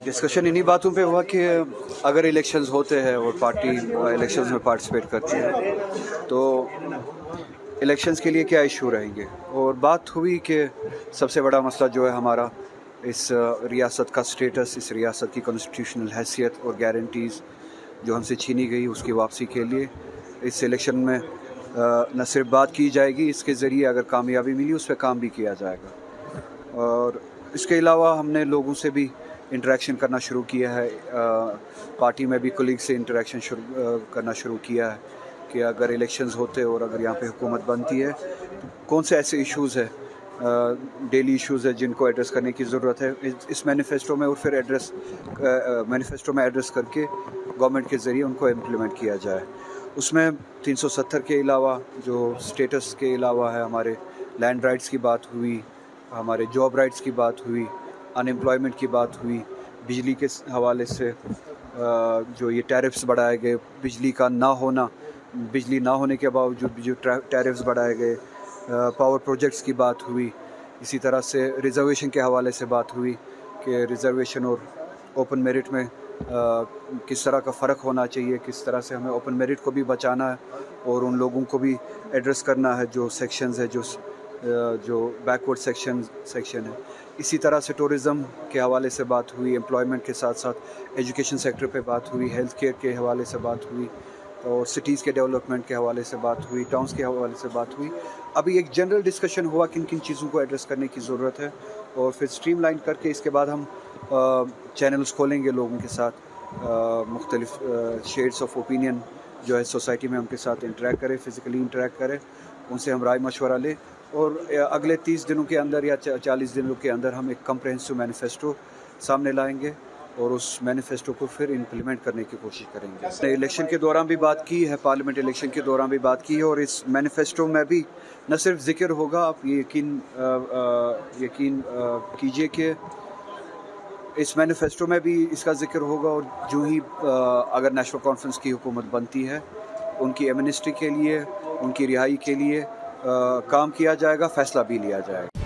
Discussion इन्हीं बातों पे हुआ कि अगर इलेक्शंस होते हैं और पार्टी इलेक्शंस में पार्टिसिपेट करती है तो इलेक्शंस के लिए क्या इशू रहेंगे, और बात हुई कि सबसे बड़ा मसला जो है हमारा इस रियासत का स्टेटस, इस रियासत की कॉन्स्टिट्यूशनल हैसियत और गारंटीज़ जो हमसे छीनी गई उसकी वापसी के लिए इस इलेक्शन में न सिर्फ बात की जाएगी, इसके ज़रिए अगर कामयाबी मिली उस पर काम भी किया जाएगा। और इसके अलावा हमने लोगों से भी इंटरेक्शन करना शुरू किया है, पार्टी में भी कोलीग से इंटरेक्शन करना शुरू किया है कि अगर इलेक्शंस होते और अगर यहाँ पे हुकूमत बनती है तो कौन से ऐसे इश्यूज़ है, डेली इश्यूज़ है जिनको एड्रेस करने की ज़रूरत है इस मैनिफेस्टो में, और फिर मैनिफेस्टो में एड्रेस करके गवर्नमेंट के ज़रिए उनको इम्प्लीमेंट किया जाए। उसमें 370 के अलावा जो स्टेटस के अलावा है, हमारे लैंड राइट्स की बात हुई, हमारे जॉब राइट्स की बात हुई, अनएम्प्लॉयमेंट की बात हुई, बिजली के हवाले से जो ये टैरिफ्स बढ़ाए गए, बिजली ना होने के बावजूद जो टैरिफ्स बढ़ाए गए, पावर प्रोजेक्ट्स की बात हुई, इसी तरह से रिज़र्वेशन के हवाले से बात हुई कि रिज़र्वेशन और ओपन मेरिट में किस तरह का फ़र्क होना चाहिए, किस तरह से हमें ओपन मेरिट को भी बचाना है और उन लोगों को भी एड्रेस करना है जो सेक्शंस है, जो बैकवर्ड सेक्शन है। इसी तरह से टूरिज़म के हवाले से बात हुई, एम्प्लॉयमेंट के साथ साथ एजुकेशन सेक्टर पे बात हुई, हेल्थ केयर के हवाले से बात हुई, और सिटीज़ के डेवलपमेंट के हवाले से बात हुई, टाउन्स के हवाले से बात हुई। अभी एक जनरल डिस्कशन हुआ किन किन चीज़ों को एड्रेस करने की ज़रूरत है, और फिर स्ट्रीमलाइन करके इसके बाद हम चैनल्स खोलेंगे लोगों के साथ, मुख्तलिफ शेड्स ऑफ ओपिनियन जो है सोसाइटी में उनके साथ इंटरेक्ट करें, फ़िज़िकली इंटरेक्ट करें, उनसे हम राय मशवरा लें, और अगले 30 दिनों के अंदर या 40 दिनों के अंदर हम एक कम्प्रहेंसिव मैनिफेस्टो सामने लाएंगे और उस मैनिफेस्टो को फिर इम्प्लीमेंट करने की कोशिश करेंगे। इलेक्शन के दौरान भी बात की है, पार्लियामेंट इलेक्शन के दौरान भी बात की है, और इस मैनिफेस्टो में भी न सिर्फ जिक्र होगा, आप ये यकीन कीजिए कि इस मैनिफेस्टो में भी इसका जिक्र होगा, और जो ही अगर नेशनल कॉन्फ्रेंस की हुकूमत बनती है उनकी एमनेस्टी के लिए, उनकी रिहाई के लिए काम किया जाएगा, फ़ैसला भी लिया जाएगा।